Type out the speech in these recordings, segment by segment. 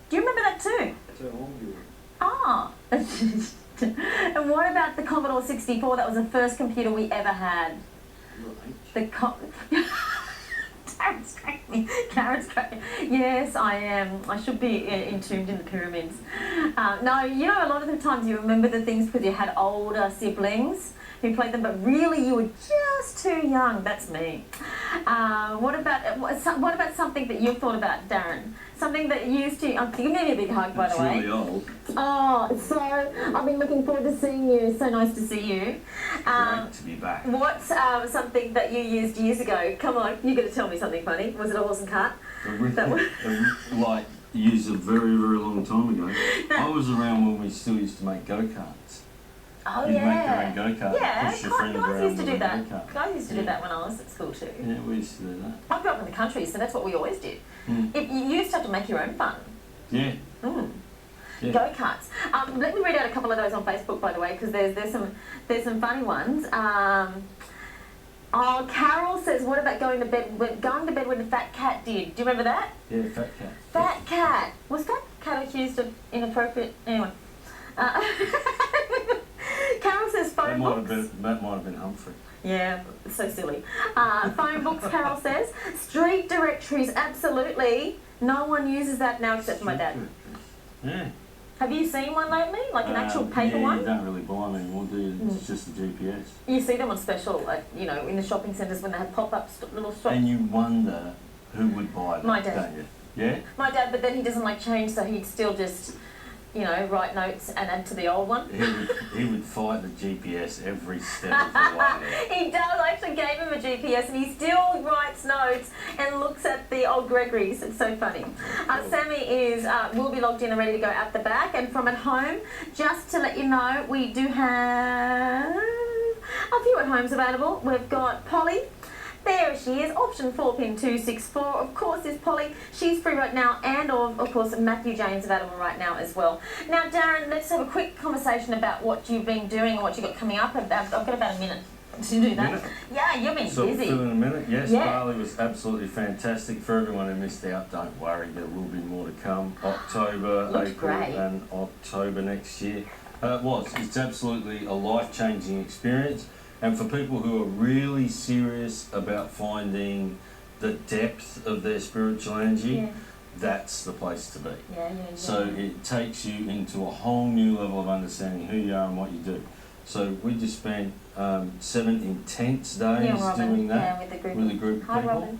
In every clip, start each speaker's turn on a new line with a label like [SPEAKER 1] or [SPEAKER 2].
[SPEAKER 1] Do you remember that too?
[SPEAKER 2] So old you were.
[SPEAKER 1] Ah. And what about the Commodore 64? That was the first computer we ever had.
[SPEAKER 2] Right.
[SPEAKER 1] Karen's cracking. Karen's cracking. Yes, I am. I should be entombed in the pyramids. No, you know, a lot of the times you remember the things because you had older siblings who played them, but really you were just too young. That's me. What about something that you've thought about, Darren? Something that you used to... give me a big hug, by the way.
[SPEAKER 2] It's really old.
[SPEAKER 1] Oh, so I've been looking forward to seeing you. So nice to see you.
[SPEAKER 2] Great to be back.
[SPEAKER 1] What's something that you used years ago? Come on, you got to tell me something funny. Was it a horse and cart?
[SPEAKER 2] Like, used a very, very long time ago. I was around when we still used to make go-karts.
[SPEAKER 1] Oh,
[SPEAKER 2] You'd
[SPEAKER 1] yeah.
[SPEAKER 2] make your own go-kart.
[SPEAKER 1] Yeah,
[SPEAKER 2] Push your friends
[SPEAKER 1] guys
[SPEAKER 2] around
[SPEAKER 1] used to
[SPEAKER 2] with
[SPEAKER 1] do
[SPEAKER 2] a
[SPEAKER 1] that.
[SPEAKER 2] go-kart.
[SPEAKER 1] Guys used to do that when I was at school too.
[SPEAKER 2] Yeah, we used to do that.
[SPEAKER 1] I grew up in the country, so that's what we always did. You used to have to make your own fun.
[SPEAKER 2] Yeah. Yeah.
[SPEAKER 1] Go-karts. Let me read out a couple of those on Facebook, by the way, because there's some funny ones. Oh, Carol says, what about going to bed when the fat cat did? Do you remember that?
[SPEAKER 2] Yeah, fat cat.
[SPEAKER 1] Fat cat. Was fat cat accused of inappropriate... Anyway. Carol says phone books.
[SPEAKER 2] That might have been Humphrey.
[SPEAKER 1] Yeah, so silly. Phone books, Carol says. Street directories, absolutely. No one uses that now except for my dad.
[SPEAKER 2] Yeah.
[SPEAKER 1] Have you seen one lately? Like an actual paper one?
[SPEAKER 2] You don't really buy them anymore, do you? It's just the GPS.
[SPEAKER 1] You see them on special, like, you know, in the shopping centres when they have pop-up little shops.
[SPEAKER 2] And you wonder who would buy them,
[SPEAKER 1] My dad.
[SPEAKER 2] don't you? Yeah?
[SPEAKER 1] My dad, but then he doesn't like change, so he'd still just, you know, write notes and add to the old one.
[SPEAKER 2] He would fight the GPS every step of the way.
[SPEAKER 1] He does. I actually gave him a GPS and he still writes notes and looks at the old Gregory's. It's so funny. Sammy will be logged in and ready to go at the back. And from at home, just to let you know, we do have a few at homes available. We've got Polly. There she is, option 4, pin 264. Of course, is Polly. She's free right now, and of course, Matthew Jane's available right now as well. Now, Darren, let's have a quick conversation about what you've been doing and what you've got coming up. I've got about a minute to do that. Yeah, you've been busy.
[SPEAKER 2] So, in a minute, yes,
[SPEAKER 1] yeah.
[SPEAKER 2] Bali was absolutely fantastic. For everyone who missed out, don't worry, there will be more to come. October, April, and October next year. It's absolutely a life-changing experience. And for people who are really serious about finding the depth of their spiritual energy, that's the place to be. So it takes you into a whole new level of understanding who you are and what you do. So we just spent 7 intense days doing that with a group of people.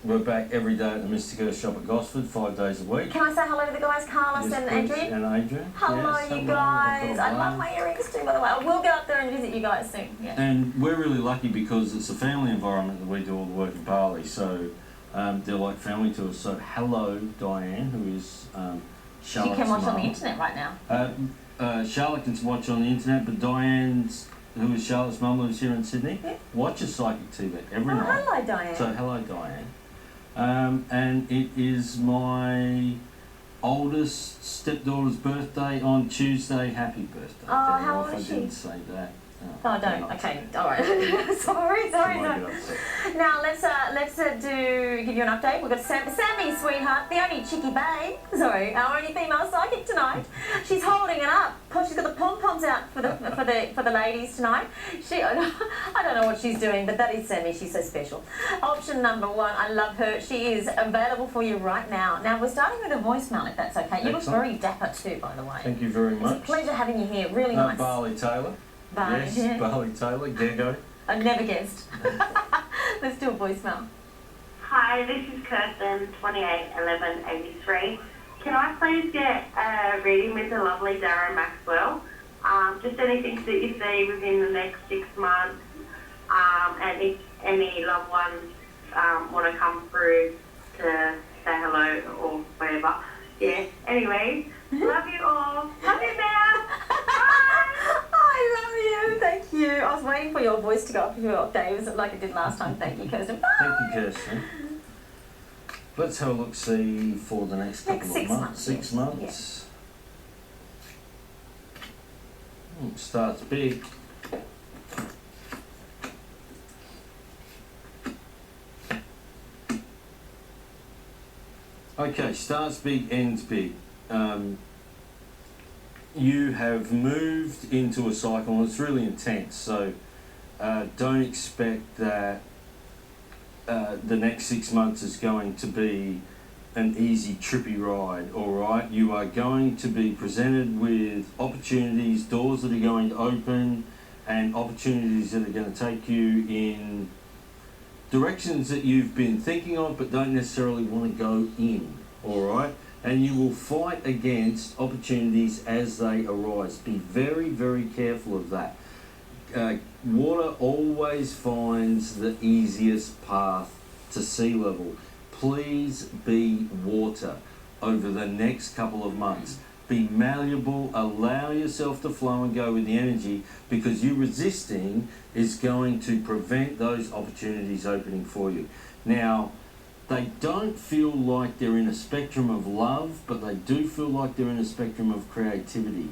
[SPEAKER 2] We're back every day at the Mystica shop at Gosford, 5 days a week.
[SPEAKER 1] Can I say hello to the guys, Carlos and Adrian?
[SPEAKER 2] And Adrian.
[SPEAKER 1] Hello, yes, you guys. I love my earrings too, by the way. I will go up there and visit you guys soon. Yeah.
[SPEAKER 2] And we're really lucky because it's a family environment that we do all the work in Bali. So they're like family to us. So hello, Diane, who is Charlotte's
[SPEAKER 1] She can watch
[SPEAKER 2] mum.
[SPEAKER 1] on the internet right now.
[SPEAKER 2] Charlotte can watch on the internet, but Diane's, who is Charlotte's mum, lives here in Sydney, watches Psychic TV every night.
[SPEAKER 1] Hello, Diane.
[SPEAKER 2] So hello, Diane. And it is my oldest stepdaughter's birthday on Tuesday. Happy birthday.
[SPEAKER 1] Oh, how old is she?
[SPEAKER 2] I didn't say that.
[SPEAKER 1] Oh, don't. Okay, all right. sorry. Now let's give you an update. We've got Sammy, sweetheart, the only chickie babe. Sorry, our only female psychic tonight. She's holding it up. She's got the pom poms out for the ladies tonight. I don't know what she's doing, but that is Sammy. She's so special. Option number 1. I love her. She is available for you right now. Now we're starting with a voicemail, if that's okay. You look very dapper too, by the way.
[SPEAKER 2] Thank you very much.
[SPEAKER 1] It's a pleasure having you here. Really nice.
[SPEAKER 2] Bali Taylor.
[SPEAKER 1] Bali.
[SPEAKER 2] Yes, Bali Taylor, Gego.
[SPEAKER 1] I never guessed. Let's do a voicemail.
[SPEAKER 3] Hi, this is Kirsten, 281183. Can I please get a reading with the lovely Darren Maxwell? Just anything that you see within the next 6 months, and if any loved ones want to come through to say hello or whatever. Yeah, anyway, love you all. Love you now.
[SPEAKER 1] I love you. Thank you. I was waiting for your voice to go up to your octaves like it did last time. Thank you, Kirsten. Bye.
[SPEAKER 2] Thank you, Kirsten. Let's have a look-see for the next couple of months. 6 months. Yeah. Starts big. Okay, starts big, ends big. You have moved into a cycle and it's really intense, so don't expect that the next 6 months is going to be an easy, trippy ride, alright? You are going to be presented with opportunities, doors that are going to open, and opportunities that are going to take you in directions that you've been thinking of but don't necessarily want to go in, alright? And you will fight against opportunities as they arise. Be very, very careful of that. Water always finds the easiest path to sea level. Please be water over the next couple of months. Be malleable, allow yourself to flow and go with the energy, because you resisting is going to prevent those opportunities opening for you. Now, they don't feel like they're in a spectrum of love, but they do feel like they're in a spectrum of creativity.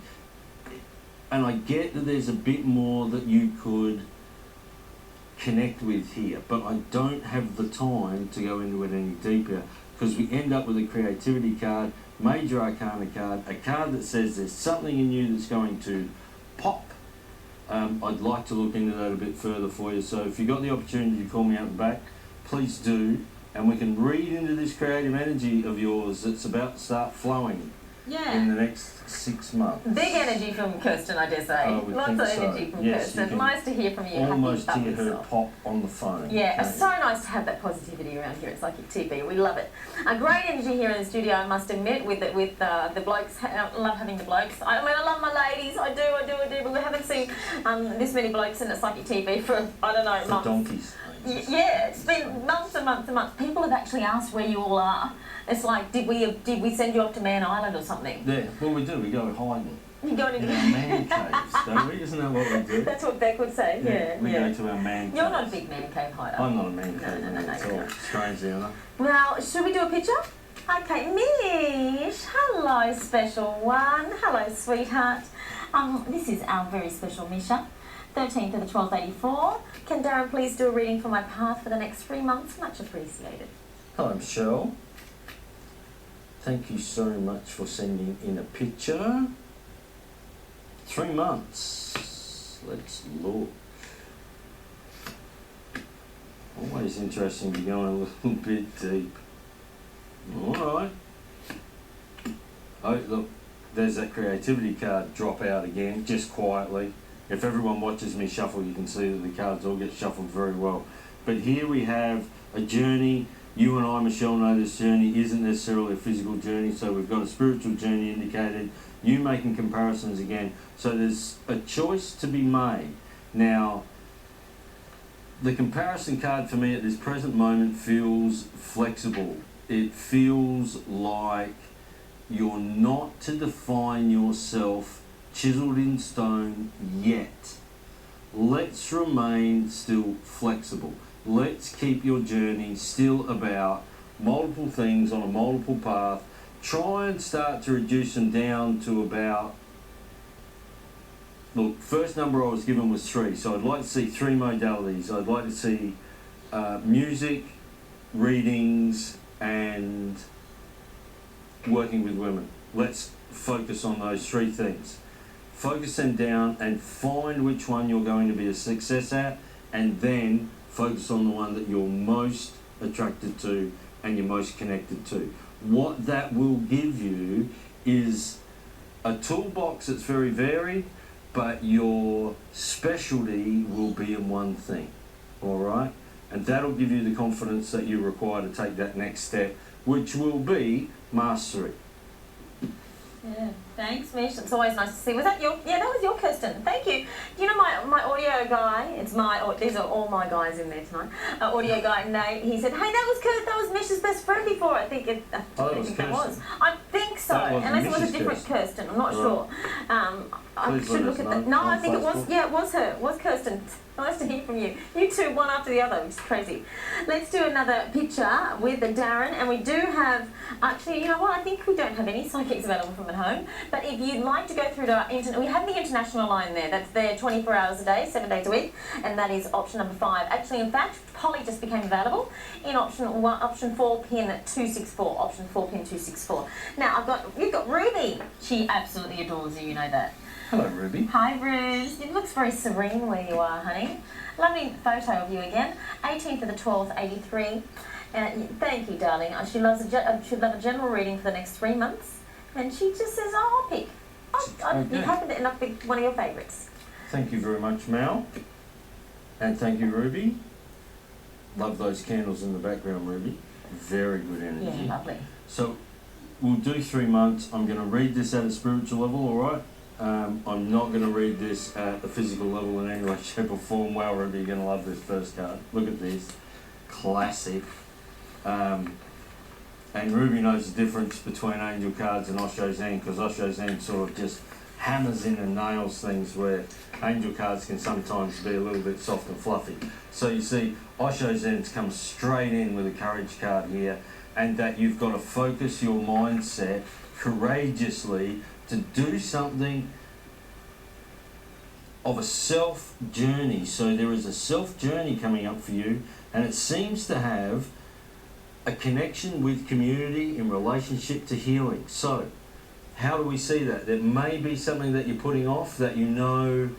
[SPEAKER 2] And I get that there's a bit more that you could connect with here, but I don't have the time to go into it any deeper, because we end up with a creativity card, major arcana card, a card that says there's something in you that's going to pop. I'd like to look into that a bit further for you, so if you've got the opportunity to call me out the back, please do, and we can read into this creative energy of yours that's about to start flowing in the next 6 months.
[SPEAKER 1] Big energy from Kirsten, I dare say. Lots of energy from Kirsten. Nice to hear from you.
[SPEAKER 2] Almost hear her pop on the phone.
[SPEAKER 1] Yeah, it's so nice to have that positivity around here at Psychic TV. We love it. A great energy here in the studio, I must admit, with the blokes. I love having the blokes. I mean, I love my ladies. I do. But we haven't seen this many blokes in the Psychic TV for, I don't know, months.
[SPEAKER 2] Donkeys.
[SPEAKER 1] Yeah, it's been months and months and months. People have actually asked where you all are. It's like, did we send you off to Man Island or something?
[SPEAKER 2] Yeah, well we do. We go hiding.
[SPEAKER 1] You go into
[SPEAKER 2] our man caves, don't we? Isn't that what we do?
[SPEAKER 1] That's what Beck would say. Yeah.
[SPEAKER 2] We go to our man caves.
[SPEAKER 1] You're not a big man cave hider.
[SPEAKER 2] I'm not a man cave. No, it's all strange, Anna.
[SPEAKER 1] Well, should we do a picture? Okay, Mish. Hello, special one. Hello, sweetheart. This is our very special Misha. 13th of the 12th, 84. Can Darren please do a reading for my path for the next 3 months? Much appreciated.
[SPEAKER 2] Hello, Michelle. Thank you so much for sending in a picture. 3 months. Let's look. Always interesting to go a little bit deep. Alright. Oh, look. There's that creativity card drop out again, just quietly. If everyone watches me shuffle, you can see that the cards all get shuffled very well. But here we have a journey. You and I, Michelle, know this journey isn't necessarily a physical journey, so we've got a spiritual journey indicated. You making comparisons again. So there's a choice to be made. Now, the comparison card for me at this present moment feels flexible. It feels like you're not to define yourself chiseled in stone yet. Let's remain still flexible. Let's keep your journey still about multiple things on a multiple path. Try and start to reduce them down to about, look, first number I was given was 3, so I'd like to see 3 modalities. I'd like to see music, readings, and working with women. Let's focus on those 3 things. Focus them down and find which one you're going to be a success at, and then focus on the one that you're most attracted to and you're most connected to. What that will give you is a toolbox that's very varied, but your specialty will be in one thing, all right? And that'll give you the confidence that you require to take that next step, which will be mastery.
[SPEAKER 1] Yeah, thanks, Mish. It's always nice to see. Was that your? Yeah, that was your Kirsten. Thank you. You know my audio guy. These are all my guys in there tonight. Audio guy Nate. He said, "Hey, that was Mish's best friend before." I think it was. I think so. Unless it was a different Kirsten. I'm not sure. I should look at that. No, I think it was. Yeah, it was her. It was Kirsten. Nice to hear from you. You two, one after the other, which is crazy. Let's do another picture with Darren, and we do have, actually, you know what, I think we don't have any psychics available from at home, but if you'd like to go through to our internet, we have the international line there, that's there 24 hours a day, 7 days a week, and that is option number 5. Actually, in fact, Polly just became available in option 4, pin 264, option 4, pin 264. Now, you've got Ruby. She absolutely adores you, you know that.
[SPEAKER 2] Hello, Ruby.
[SPEAKER 1] Hi, Bruce. It looks very serene where you are, honey. Lovely photo of you again. 18th of the 12th, 83. Thank you, darling. She'd love a general reading for the next 3 months. And she just says, oh, I'll pick. You happen to end up pick one of your favourites.
[SPEAKER 2] Thank you very much, Mal. And thank you, Ruby. Love those candles in the background, Ruby. Very good energy.
[SPEAKER 1] Yeah, lovely.
[SPEAKER 2] So, we'll do 3 months. I'm going to read this at a spiritual level, all right? I'm not going to read this at the physical level in any way, shape or form. Wow, Ruby, you're going to love this first card. Look at this. Classic. And Ruby knows the difference between angel cards and Osho Zen, because Osho Zen sort of just hammers in and nails things, where angel cards can sometimes be a little bit soft and fluffy. So you see, Osho Zen's come straight in with a courage card here, and that you've got to focus your mindset courageously to do something of a self-journey. So there is a self-journey coming up for you, and it seems to have a connection with community in relationship to healing. So, how do we see that? There may be something that you're putting off, that you know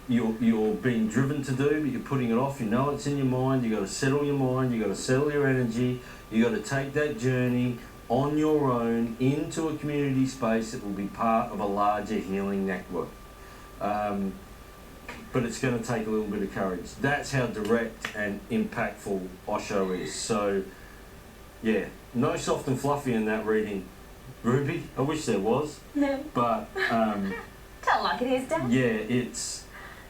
[SPEAKER 2] you're being driven to do, but you're putting it off. You know it's in your mind. You've got to settle your mind. You've got to settle your energy. You've got to take that journey on your own into a community space that will be part of a larger healing network. But it's going to take a little bit of courage. That's how direct and impactful Osho is. So, yeah, no soft and fluffy in that reading, Ruby. I wish there was.
[SPEAKER 1] Yeah.
[SPEAKER 2] But,
[SPEAKER 1] Tell like it is, Dad.
[SPEAKER 2] yeah,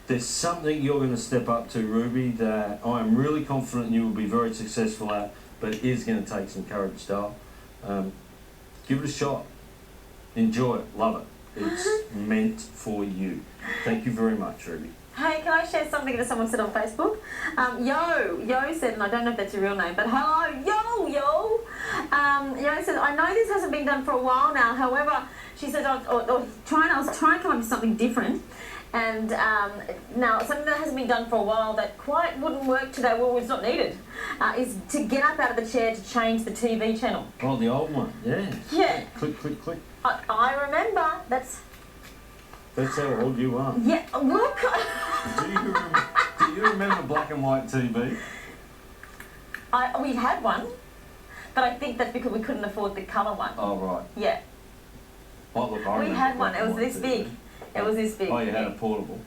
[SPEAKER 2] there's something you're going to step up to, Ruby, that I am really confident you will be very successful at, but it is going to take some courage, Dale. Give it a shot. Enjoy it. Love it. It's meant for you. Thank you very much, Ruby.
[SPEAKER 1] Hey, can I share something that someone said on Facebook? Yo said, and I don't know if that's your real name, but hello, Yo. Yo said, I know this hasn't been done for a while now. However, she said, I was trying to come up with something different. And now something that hasn't been done for a while that quite wouldn't work today, well, it's not needed, is to get up out of the chair to change the TV channel.
[SPEAKER 2] Oh, the old one, yeah.
[SPEAKER 1] Yeah.
[SPEAKER 2] Click, click, click.
[SPEAKER 1] I remember, that's
[SPEAKER 2] how old you are.
[SPEAKER 1] Yeah, look.
[SPEAKER 2] Do you remember black and white TV?
[SPEAKER 1] We had one, but I think that's because we couldn't afford the colour one.
[SPEAKER 2] Oh, right.
[SPEAKER 1] Yeah.
[SPEAKER 2] Oh, look, I
[SPEAKER 1] We
[SPEAKER 2] remember
[SPEAKER 1] had one,
[SPEAKER 2] black
[SPEAKER 1] it
[SPEAKER 2] and
[SPEAKER 1] was
[SPEAKER 2] white
[SPEAKER 1] this
[SPEAKER 2] TV.
[SPEAKER 1] big. It was this big.
[SPEAKER 2] Oh, you had a portable.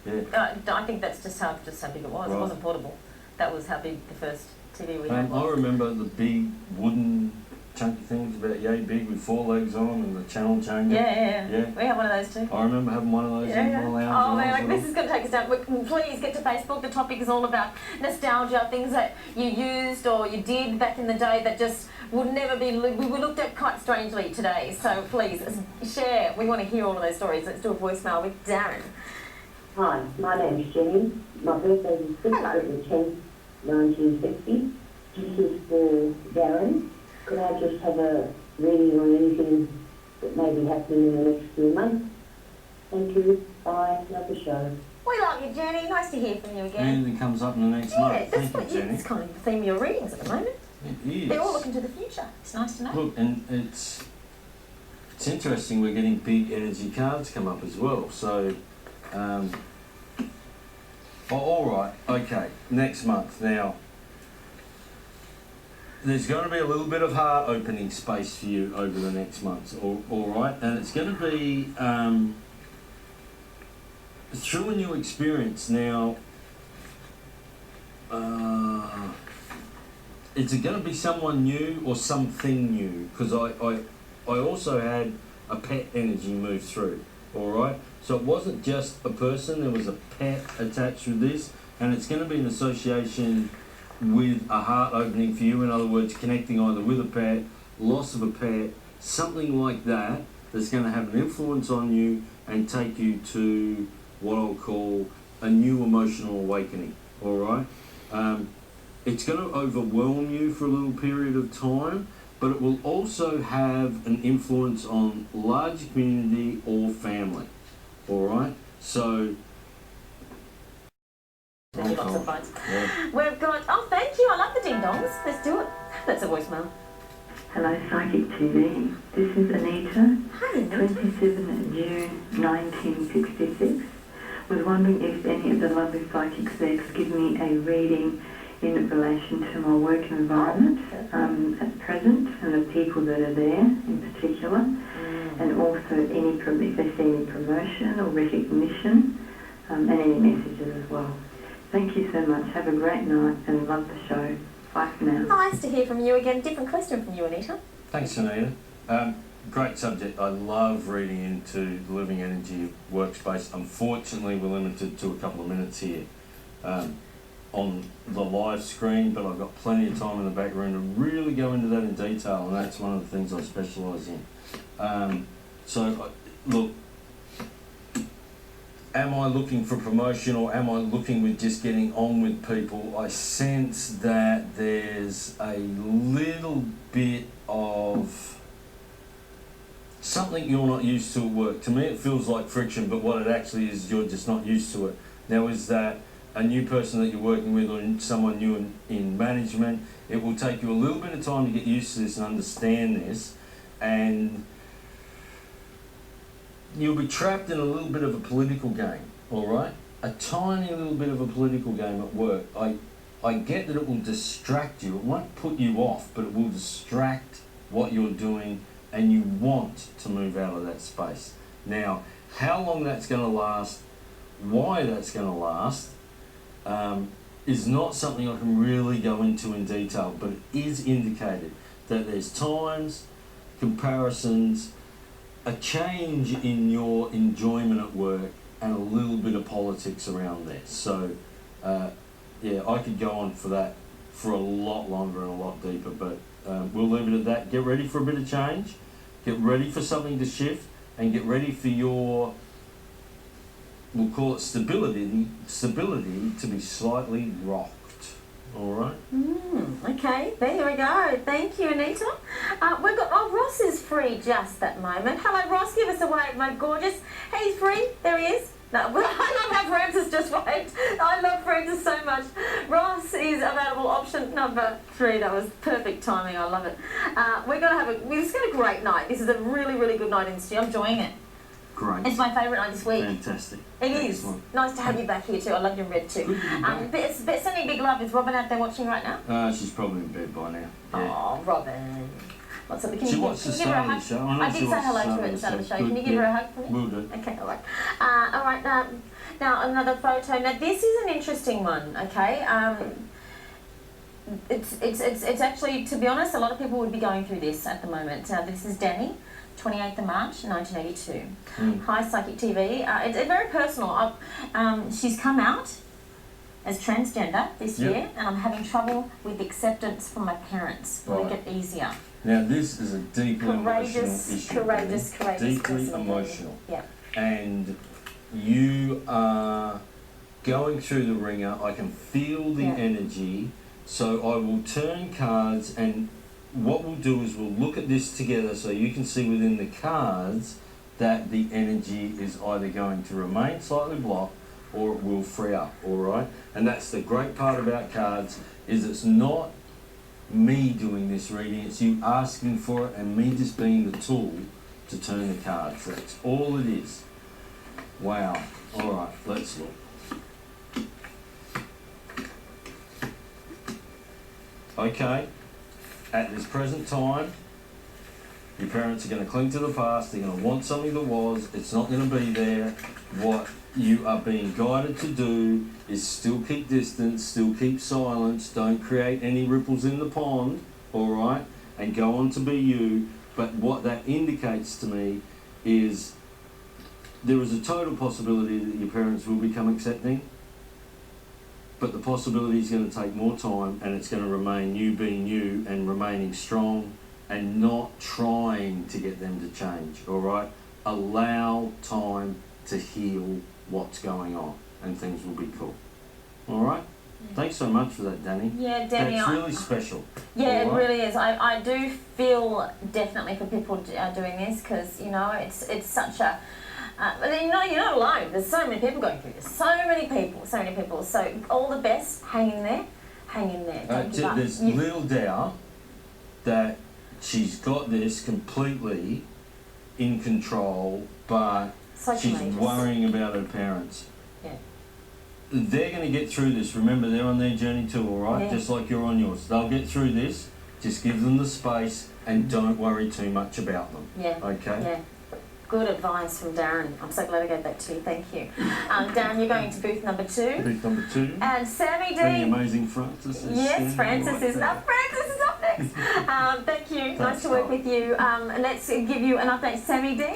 [SPEAKER 2] Yeah.
[SPEAKER 1] I think that's just how big it was.
[SPEAKER 2] Right.
[SPEAKER 1] It wasn't portable. That was how big the first TV we had
[SPEAKER 2] I
[SPEAKER 1] was.
[SPEAKER 2] remember the big wooden chunky things about yay big with 4 legs on and the channel changer.
[SPEAKER 1] Yeah.
[SPEAKER 2] Yeah.
[SPEAKER 1] We had one of those too.
[SPEAKER 2] I remember having one of those in my lounge.
[SPEAKER 1] Oh man, like, this is going to take us down. Please get to Facebook. The topic is all about nostalgia, things that you used or you did back in the day that just would never be, we were looked at quite strangely today. So please share. We want to hear all of those stories. Let's do a voicemail with Darren.
[SPEAKER 4] Hi, my name's Jenny. My birthday is 6th of the 10th, 1960. This is for Darren. Could I just have a reading on anything that may be happening in the next few months? Thank you. Bye. Love the show.
[SPEAKER 1] We love you, Jenny. Nice to hear from you again.
[SPEAKER 2] Anything comes up in the next
[SPEAKER 1] Yeah,
[SPEAKER 2] month.
[SPEAKER 1] that's
[SPEAKER 2] Thank you, Jenny.
[SPEAKER 1] It's kind of the theme of your readings at the moment.
[SPEAKER 2] It is.
[SPEAKER 1] They're all looking to the future. It's nice to know.
[SPEAKER 2] Look, and it's interesting. We're getting big energy cards come up as well. So, all right, okay. Next month now. There's going to be a little bit of heart opening space for you over the next months. All right, and it's going to be through a new experience now. Is it going to be someone new or something new? Because I also had a pet energy move through, all right? So it wasn't just a person, there was a pet attached with this, and it's going to be an association with a heart opening for you. In other words, connecting either with a pet, loss of a pet, something like that, that's going to have an influence on you and take you to what I'll call a new emotional awakening, all right? It's going to overwhelm you for a little period of time, but it will also have an influence on large community or family, all right? So...
[SPEAKER 1] Lots of phones.
[SPEAKER 2] Yeah.
[SPEAKER 1] We've got, oh, thank you. I love the ding-dongs. Let's do it. That's a voicemail.
[SPEAKER 5] Hello, Psychic TV. This is Anita,
[SPEAKER 1] Hi, Anita.
[SPEAKER 5] 27 June 1966. Was wondering if any of the lovely psychics there could give me a reading in relation to my work environment at present and the people that are there in particular, and also any if they see any promotion or recognition, and any messages as well. Thank you so much. Have a great night and love the show. Bye for now.
[SPEAKER 1] Nice to hear from you again. Different question from you, Anita.
[SPEAKER 2] Thanks, Anita. Great subject. I love reading into the living energy workspace. Unfortunately, we're limited to a couple of minutes here on the live screen, but I've got plenty of time in the background to really go into that in detail, and that's one of the things I specialise in. Look, am I looking for promotion, or am I looking with just getting on with people? I sense that there's a little bit of something you're not used to at work. To me, it feels like friction, but what it actually is, you're just not used to it. Now, is that a new person that you're working with, or someone new in management? It will take you a little bit of time to get used to this and understand this, and you'll be trapped in a little bit of a political game, all right? A tiny little bit of a political game at work. I get that it will distract you. It won't put you off, but it will distract what you're doing, and you want to move out of that space. Now, how long that's going to last, why that's going to last, is not something I can really go into in detail, but it is indicated that there's times, comparisons, a change in your enjoyment at work, and a little bit of politics around there. So, yeah, I could go on for that for a lot longer and a lot deeper, but we'll leave it at that. Get ready for a bit of change, get ready for something to shift, and get ready for your, we'll call it stability to be slightly rocked. All right.
[SPEAKER 1] Okay, there we go. Thank you, Anita. We've got, Ross is free just that moment. Hello, Ross. Give us a wave, my gorgeous. He's free. There he is. No, I love how Francis just waved. I love Francis so much. Ross is available option number 3. That was perfect timing. I love it. We're just got a great night. This is a really, really good night in the studio. I'm enjoying it.
[SPEAKER 2] Great.
[SPEAKER 1] It's my favourite night this week.
[SPEAKER 2] Fantastic.
[SPEAKER 1] It is.
[SPEAKER 2] Excellent.
[SPEAKER 1] Nice to have you back here too. I love your red too.
[SPEAKER 2] Good to be back.
[SPEAKER 1] But sending big love. Is Robin out there watching right now?
[SPEAKER 2] She's probably in bed by now. Yeah.
[SPEAKER 1] Oh, Robin. What's up? Can
[SPEAKER 2] She
[SPEAKER 1] you
[SPEAKER 2] watched the
[SPEAKER 1] give her a
[SPEAKER 2] start of
[SPEAKER 1] hug?
[SPEAKER 2] the show.
[SPEAKER 1] I did say hello to her at the start of the show. Can you give her a hug for me?
[SPEAKER 2] Will do.
[SPEAKER 1] Okay, all right. All right. Now another photo. Now this is an interesting one. Okay. It's actually, to be honest, a lot of people would be going through this at the moment. This is Danny. 28th of March 1982. Hi, Psychic TV. It's very personal. She's come out as transgender this year, and I'm having trouble with acceptance from my parents. Will make it easier.
[SPEAKER 2] Now, this is a deeply emotional issue.
[SPEAKER 1] Courageous
[SPEAKER 2] deeply
[SPEAKER 1] person.
[SPEAKER 2] emotional.
[SPEAKER 1] Yeah.
[SPEAKER 2] And you are going through the ringer. I can feel the energy. So I will turn cards, and what we'll do is we'll look at this together so you can see within the cards that the energy is either going to remain slightly blocked or it will free up, all right? And that's the great part about cards, is it's not me doing this reading, it's you asking for it and me just being the tool to turn the cards. That's all it is. Wow. All right, let's look. Okay. At this present time, your parents are going to cling to the past, they're going to want something that was, it's not going to be there. What you are being guided to do is still keep distance, still keep silence, don't create any ripples in the pond, alright, and go on to be you. But what that indicates to me is there is a total possibility that your parents will become accepting, but the possibility is going to take more time, and it's going to remain you being you and remaining strong and not trying to get them to change, all right? Allow time to heal what's going on, and things will be cool. All right? Thanks so much for that, Danny.
[SPEAKER 1] Yeah, Danny.
[SPEAKER 2] That's really special.
[SPEAKER 1] Yeah,
[SPEAKER 2] All
[SPEAKER 1] it
[SPEAKER 2] right?
[SPEAKER 1] really is. I do feel definitely for people doing this because, you know, it's such a... but you know, you're not alone. There's so many people going through this. So many people. So all the best. Hang in there. Don't give up.
[SPEAKER 2] There's little doubt that she's got this completely in control, but
[SPEAKER 1] So
[SPEAKER 2] she's
[SPEAKER 1] courageous.
[SPEAKER 2] worrying about her parents.
[SPEAKER 1] Yeah.
[SPEAKER 2] They're going to get through this. Remember, they're on their journey too, all right?
[SPEAKER 1] Yeah.
[SPEAKER 2] Just like you're on yours. They'll get through this. Just give them the space and don't worry too much about them.
[SPEAKER 1] Yeah.
[SPEAKER 2] Okay?
[SPEAKER 1] Yeah. Good advice from Darren. I'm so glad I gave that to you. Thank you. Darren, you're going to booth number 2.
[SPEAKER 2] Booth number 2.
[SPEAKER 1] And Sammy D.
[SPEAKER 2] The amazing Francis is
[SPEAKER 1] Yes,
[SPEAKER 2] standing
[SPEAKER 1] Francis
[SPEAKER 2] right
[SPEAKER 1] is
[SPEAKER 2] there.
[SPEAKER 1] up. Francis is up next. Thank you. Nice
[SPEAKER 2] Thanks,
[SPEAKER 1] to work
[SPEAKER 2] Carl.
[SPEAKER 1] with you. Let's give you an update. Sammy D.